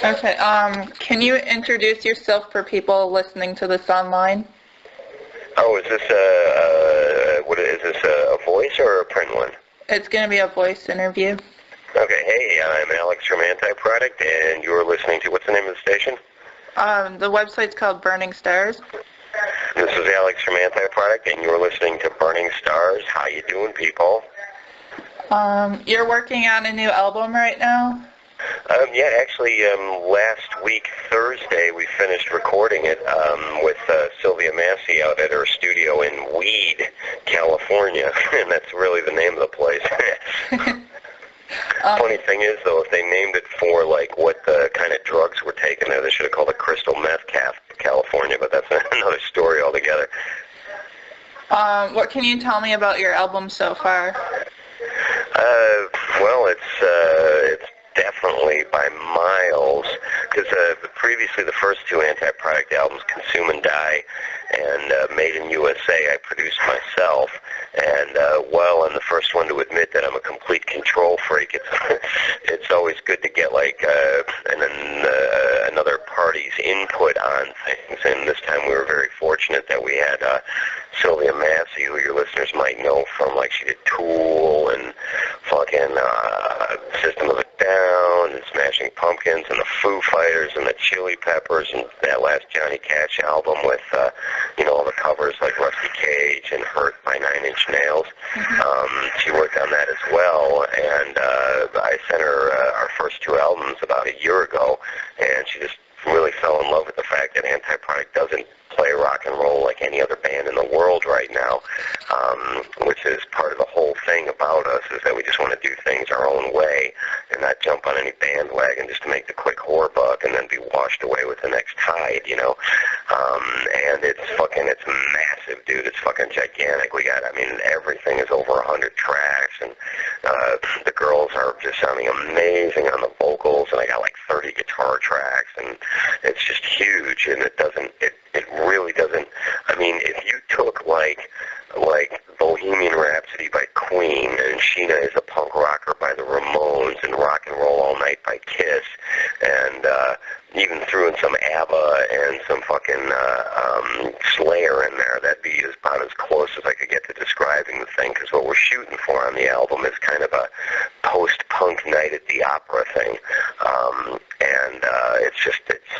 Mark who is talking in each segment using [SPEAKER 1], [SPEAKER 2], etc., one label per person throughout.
[SPEAKER 1] Okay, can you introduce yourself for people listening to this online?
[SPEAKER 2] Oh, is this a voice or a print one?
[SPEAKER 1] It's going to be a voice interview.
[SPEAKER 2] Okay, hey, I'm Alex from AntiProduct, and you're listening to, what's the name of the station?
[SPEAKER 1] The website's called Burning Stars.
[SPEAKER 2] This is Alex from AntiProduct, and you're listening to Burning Stars. How you doing, people?
[SPEAKER 1] You're working on a new album right now?
[SPEAKER 2] Yeah, actually, last week, Thursday, we finished recording it with Sylvia Massey out at her studio in Weed, California, and that's really the name of the place. Funny thing is, though, if they named it for, like, what the kind of drugs were taken there, they should have called it Crystal Meth California, but that's another story altogether.
[SPEAKER 1] What can you tell me about your album so far?
[SPEAKER 2] Well, it's definitely by miles, because previously the first two Anti-Product albums, Consume and Die and Made in USA, I produced myself, and while I'm the first one to admit that I'm a complete control freak, it's always good to get like another party's input on things, and this time we were very fortunate that we had Sylvia Massey, who your listeners might know from, like, she did Tool and fucking System of a Down and Smashing Pumpkins and the Foo Fighters and the Chili Peppers and that last Johnny Cash album with, all the covers like Rusty Cage and Hurt by Nine Inch Nails. She worked on that as well, and I sent her our first two albums about a year ago, and she just really fell in love with the fact that Anti-Product doesn't play rock and roll like any other band in the world right now, which is part of the whole thing about us, is that we just want to do things our own way and not jump on any bandwagon just to make the quick whore buck and then be washed away with the next tide, and it's massive, dude. It's fucking gigantic. Everything is over 100 tracks, and the girls are just sounding amazing on the vocals, and I got like 30 guitar tracks, and it's just huge, and it really doesn't, if you took like Bohemian Rhapsody by Queen and Sheena is a Punk Rocker by the Ramones and Rock and Roll All Night by Kiss, and even threw in some ABBA and some fucking Slayer in there, that'd be about as close as I could get to describing the thing, because what we're shooting for on the album is kind of a post-punk night at the opera thing, and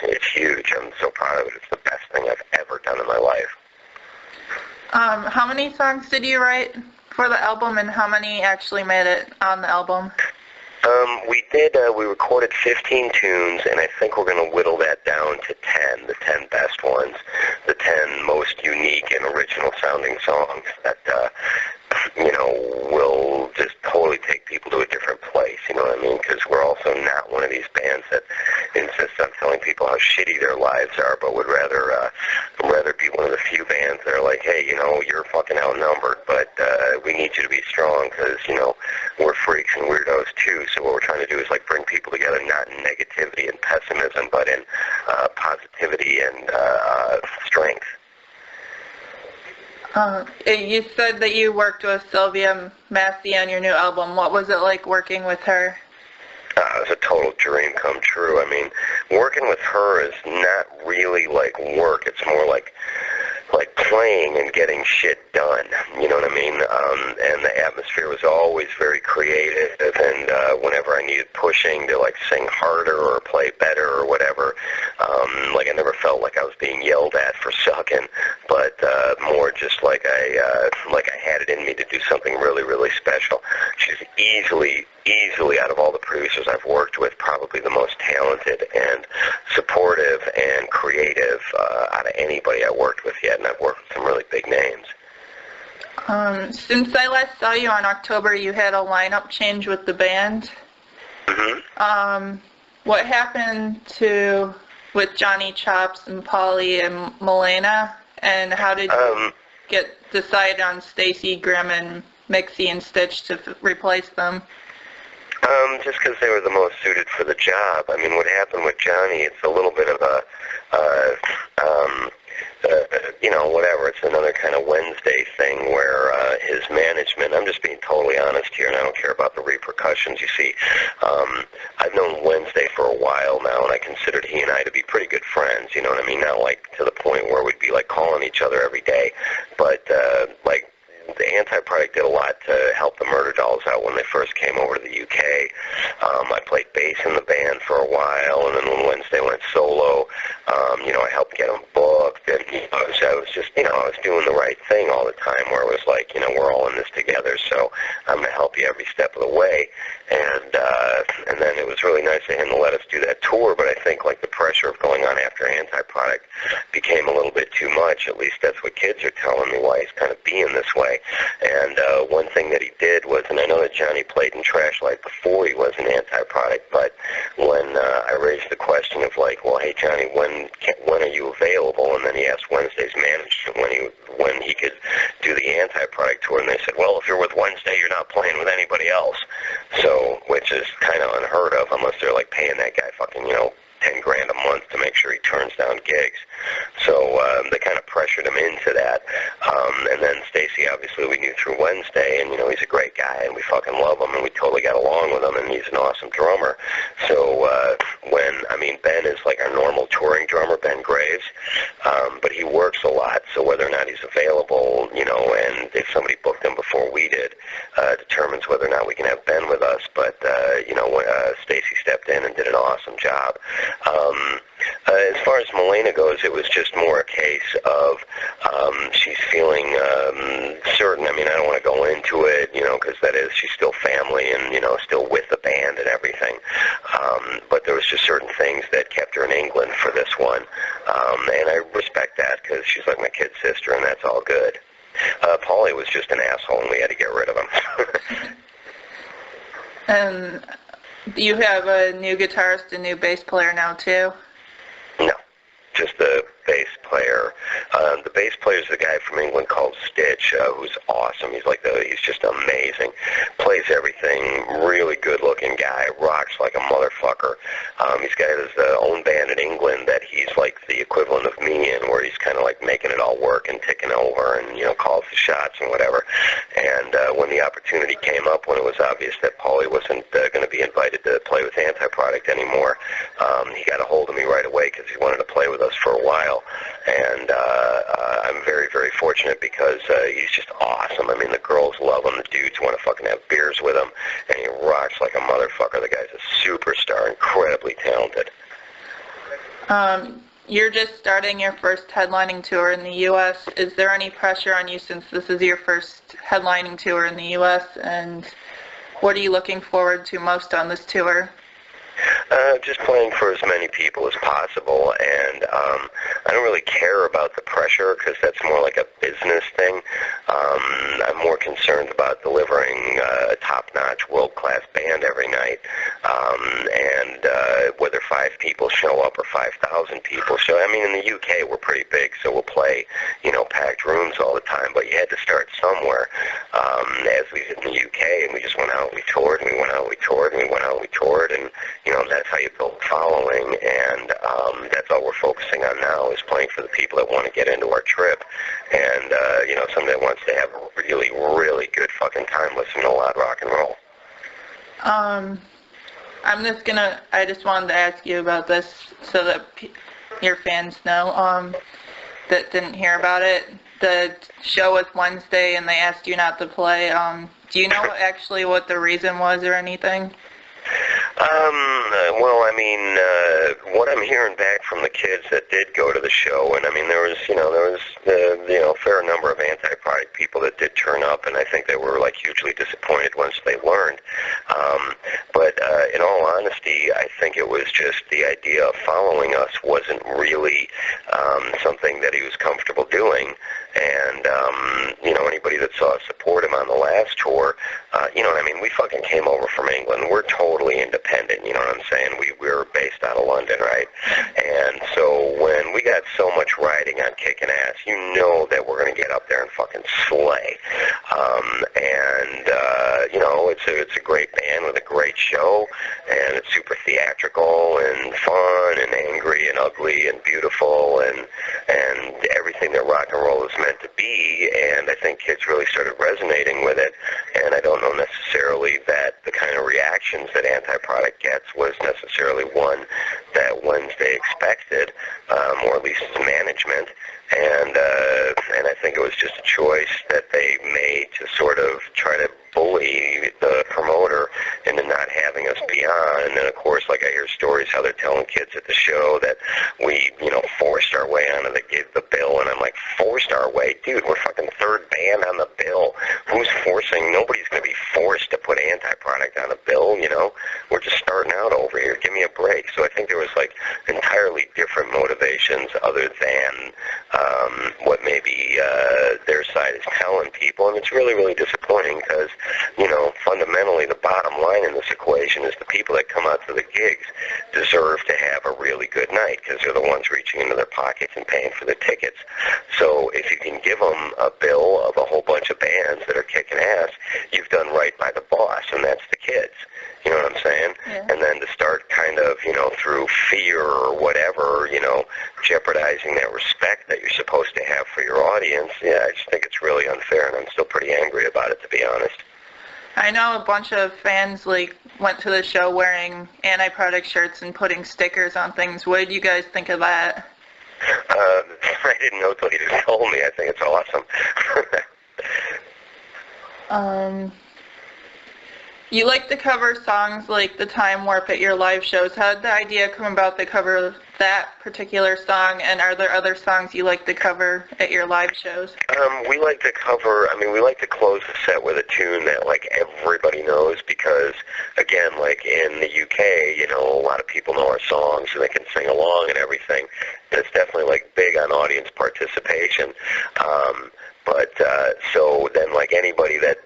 [SPEAKER 2] it's huge. I'm so proud of it. It's the best thing I've ever done in my life.
[SPEAKER 1] How many songs did you write for the album, and how many actually made it on the album?
[SPEAKER 2] We recorded 15 tunes, and I think we're going to whittle that down to 10, the 10 best ones, the 10 most unique and original sounding songs that, will just totally take people to a different place, you know what I mean? Because we're also not one of these bands that insists on telling people how shitty their lives are, but would rather be one of the few bands that are like, hey, you're fucking outnumbered, but we need you to be strong because, we're freaks and weirdos too. So what we're trying to do is like bring people together, not in negativity and pessimism, but in positivity and strength.
[SPEAKER 1] You said that you worked with Sylvia Massey on your new album. What was it like working with her?
[SPEAKER 2] It was a total dream come true. Working with her is not really like work. It's more like playing and getting shit done, you know what I mean? And the atmosphere was always very creative, and whenever I needed pushing to like sing harder or play better or whatever, I never felt like I was being yelled at for sucking, but more just like I had it in me to do something really, really special. She's easily out of all the producers I've worked with, probably the most talented and supportive and creative out of anybody I worked with yet, and I've worked with some really big names.
[SPEAKER 1] Since I last saw you on October, you had a lineup change with the band.
[SPEAKER 2] Mm-hmm.
[SPEAKER 1] What happened with Johnny Chops and Polly and Milena, and how did you decide on Stacy, Grimm, and Mixie and Stitch to replace them?
[SPEAKER 2] Just because they were the most suited for the job. What happened with Johnny, it's a little bit of whatever. It's another kind of Wednesday thing where his management, I'm just being totally honest here, and I don't care about the repercussions. You see, I've known Wednesday for a while now, and I considered he and I to be pretty good friends, you know what I mean? Not like to the point where we'd be like calling each other every day, but like the AntiProduct did a lot to help the Murder Dolls out when they first came over to the UK. I played bass in the band for a while, and then when Wednesday went solo, I helped get them booked, and I was just, I was doing the right thing all the time, where it was like, we're all in this together, so I'm going to help you every step of the way. And then it was really nice of him to let us do that tour, but I think like the pressure of going on after AntiProduct became a little bit too much. At least that's what kids are telling me, why he's kind of being this way. And one thing that he did was, and I know that Johnny played in Trashlight before he was an AntiProduct, but when I raised the question of like, well, hey Johnny, when are you available? And then he asked Wednesday's management when he could do the AntiProduct tour, and they said, well, if you're with Wednesday, you're not playing with anybody else. So, which is kind of unheard of, unless they're like paying that guy fucking, 10 grand a month to make sure he turns down gigs. So they kind of pressured him into that. And then Stacy, obviously, we knew through Wednesday, and, he's a great guy, and we fucking love him, and we totally got along with him, and he's an awesome drummer. So Ben is like our normal touring drummer, Ben Graves, but he works a lot, so whether or not he's available, and if somebody booked him before we did, determines whether or not we can have Ben with us. But, Stacy stepped in and did an awesome job. As far as Milena goes, it was just more a case of she's feeling certain. I mean, I don't want to go into it, because that is, she's still family and, still with the band and everything. But there was just certain things that kept her in England for this one. And I respect that, because she's like my kid sister, and that's all good. Paulie was just an asshole, and we had to get rid of him.
[SPEAKER 1] And you have a new guitarist and new bass player now, too?
[SPEAKER 2] No, just the bass player. The bass player is a guy from England called Stitch, who's awesome. He's just amazing. Plays everything. Really good-looking guy. Rocks like a motherfucker. He's got his own band in England that he's like the equivalent of me in, where he's kind of like making it all work and ticking over and, calls the shots and whatever. And when the opportunity came up, when it was obvious that Paulie wasn't going to be invited to play with AntiProduct anymore, he got a hold of me right away because he wanted to play with us for a while. And I'm very, very fortunate because he's just awesome. I mean, the girls love him. The dudes want to fucking have beers with him. And he rocks like a motherfucker. The guy's a superstar, incredibly talented.
[SPEAKER 1] You're just starting your first headlining tour in the U.S. Is there any pressure on you since this is your first headlining tour in the U.S.? And what are you looking forward to most on this tour?
[SPEAKER 2] Just playing for as many people as possible, and I don't really care about the pressure because that's more like a business thing. I'm more concerned about delivering a top-notch, world-class band every night, and whether 5 people show up or 5,000 people show up. I mean, in the UK, we're pretty big, so we'll play, packed rooms all the time, but you had to start somewhere, as we did in the UK, and we just went out, we toured, and we went out, we toured, and we went out, we toured, and that's how you build following, and that's all we're focusing on now is playing for the people that want to get into our trip, and, somebody that wants to have a really, really good fucking time listening to a lot of rock and roll.
[SPEAKER 1] I just wanted to ask you about this so that your fans know, that didn't hear about it. The show was Wednesday, and they asked you not to play. Do you know actually what the reason was or anything?
[SPEAKER 2] Well, I mean, what I'm hearing back from the kids that did go to the show, and I mean, there was a fair number of AntiProduct people that did turn up, and I think they were like hugely disappointed once they learned. But in all honesty, I think it was just the idea of following us wasn't really something that he was comfortable doing. And, anybody that saw us support him on the last tour, you know what I mean? We fucking came over from England. We're totally independent, you know what I'm saying? We're based out of London, right? And so when we got so much riding on Kickin' Ass, you know that we're going to get up there and fucking slay. You know, it's a great band with a great show, and it's super theatrical and fun and angry and ugly and beautiful and everything that rock and roll is meant to be. And I think kids really started resonating with it. And I don't know necessarily that the kind of reactions that AntiProduct gets was necessarily one that Wednesday expected, or at least management. And I think it was just a choice that they made to sort of try to bully the promoter into not having us be on. And of course, like, I hear stories how they're telling kids at the show that we, you know, forced our way onto the bill, and I'm like, forced our way? Dude, we're fucking third band on the bill. Who's forcing? Nobody's going to be forced to put AntiProduct on a bill, you know? We're just starting out over here. Give me a break. So I think there was, like, entirely different motivations other than what maybe their side is telling people, and it's really, really disappointing because, you know, fundamentally the bottom line in this equation is the people that come out to the gigs deserve to have a really good night because they're the ones reaching into their pockets and paying for the tickets. So if you can give them a bill of a whole bunch of bands that are kicking ass, you've done right by the boss, and that's the kids. You know what I'm saying?
[SPEAKER 1] Yeah.
[SPEAKER 2] And then to start kind of, you know, through fear or whatever, you know, jeopardizing that respect that you're supposed to have for your audience, yeah, I just think it's really unfair, and I'm still pretty angry about it, to be honest.
[SPEAKER 1] I know a bunch of fans, like, went to the show wearing AntiProduct shirts and putting stickers on things. What did you guys think of that?
[SPEAKER 2] I didn't know until you just told me. I think it's awesome.
[SPEAKER 1] You like to cover songs like The Time Warp at your live shows. How did the idea come about to cover that particular song, and are there other songs you like to cover at your live shows?
[SPEAKER 2] We like to cover, we like to close the set with a tune that, like, everybody knows because, again, like, in the UK, you know, a lot of people know our songs and they can sing along and everything. And it's definitely, like, big on audience participation. So then, like, anybody that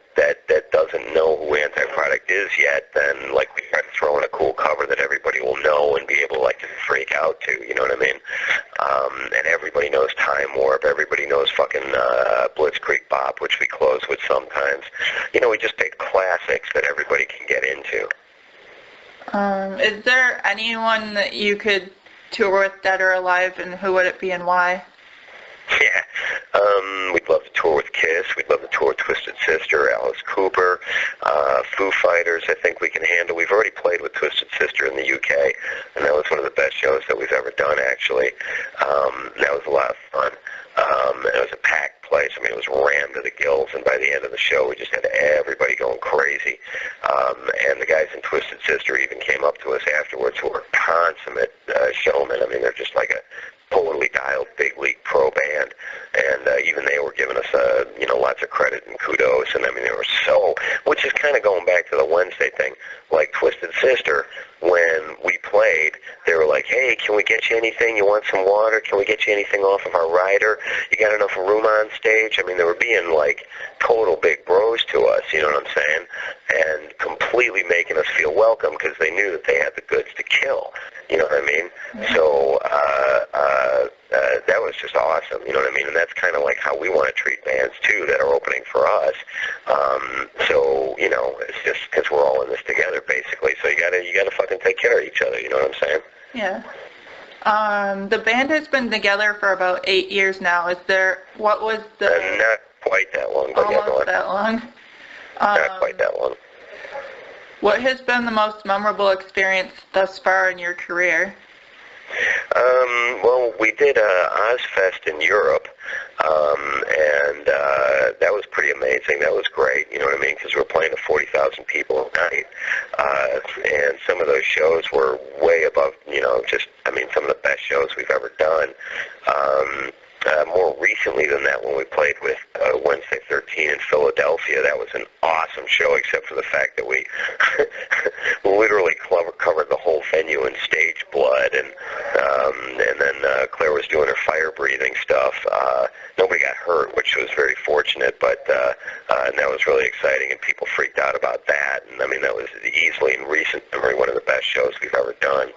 [SPEAKER 2] doesn't know who AntiProduct is yet, then, like, we try to throw in a cool cover that everybody will know and be able to, like, to freak out to, you know what I mean? And everybody knows Time Warp, everybody knows fucking Blitzkrieg Bop, which we close with sometimes. You know, we just pick classics that everybody can get into.
[SPEAKER 1] Is there anyone that you could tour with, dead or alive, and who would it be and why?
[SPEAKER 2] Yeah, we'd love to tour with Kiss. We'd love to tour with Twisted Sister, Alice Cooper, Foo Fighters. I think we can handle. We've already played with Twisted Sister in the UK, and that was one of the best shows that we've ever done, actually. That was a lot of fun. It was a packed place. I mean, it was rammed to the gills, and by the end of the show, we just had everybody going crazy. And the guys in Twisted Sister even came up to us afterwards who were consummate showmen. I mean, they're just like a totally dialed big league pro band, and even they were giving us you know, lots of credit and kudos. And I mean, they were so, which is kind of going back to the Wednesday thing, like Twisted Sister. When we played, they were like, hey, can we get you anything? You want some water? Can we get you anything off of our rider? You got enough room on stage? I mean, they were being like total big bros to us, you know what I'm saying? And completely making us feel welcome because they knew that they had the goods to kill, you know what I mean?
[SPEAKER 1] Mm-hmm.
[SPEAKER 2] So that was just awesome, you know what I mean? And that's kind of like how we want to treat bands too that are opening for us. So, you know, it's just because we're all in this together, basically. So you gotta fucking take care of each other, you know what I'm saying?
[SPEAKER 1] Yeah. The band has been together for about 8 years now. What was the...
[SPEAKER 2] Not quite that long, but yeah, go on.
[SPEAKER 1] That long.
[SPEAKER 2] Not quite that long.
[SPEAKER 1] What has been the most memorable experience thus far in your career?
[SPEAKER 2] Well, we did Ozfest in Europe, and that was pretty amazing. That was great, you know what I mean, because we were playing to 40,000 people a night, and some of those shows were way above, you know, just, I mean, some of the best shows we've ever done. More recently than that, when we played with Wednesday 13 in Philadelphia, that was an awesome show, except for the fact that we literally covered the whole venue in stage blood, and then Claire was doing her fire-breathing stuff. Nobody got hurt, which was very fortunate, but and that was really exciting, and people freaked out about that. And I mean, that was easily in recent memory one of the best shows we've ever done.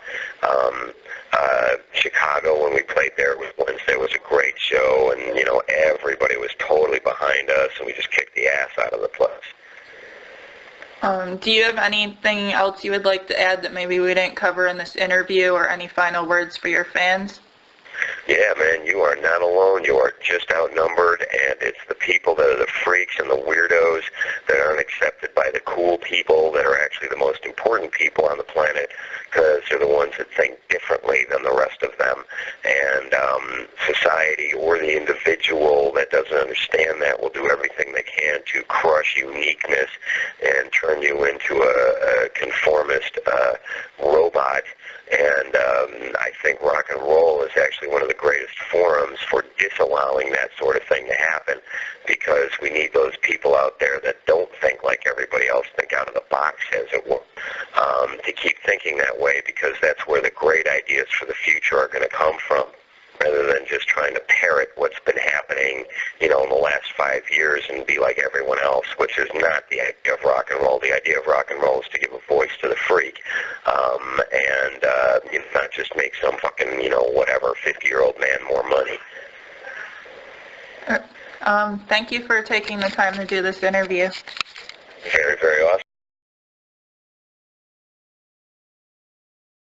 [SPEAKER 2] Chicago, when we played there with Wednesday, was a great show, and, you know, everybody was totally behind us, and we just kicked the ass out of the place.
[SPEAKER 1] Do you have anything else you would like to add that maybe we didn't cover in this interview, or any final words for your fans?
[SPEAKER 2] Yeah, man, you are not alone. You are just outnumbered, and it's the people that are the freaks and the weirdos that aren't accepted by the cool people that are actually the most important people on the planet, because they're the ones that think differently than the rest of them. And society or the individual that doesn't understand that will do everything they can to crush uniqueness and turn you into a conformist robot. And I think rock and roll is actually one of the greatest forums for disallowing that sort of thing to happen, because we need those people out there that don't think like everybody else, think out of the box, as it were, to keep thinking that way, because that's where the great ideas for the future are going to come from, rather than just trying to parrot what's been happening, you know, in the last 5 years and be like everyone else, which is not the idea of rock and roll. The idea of rock and roll is to give a voice to the freak, and you know, not just make some fucking, you know, whatever, 50-year-old man more money.
[SPEAKER 1] Thank you for taking the time to do this interview.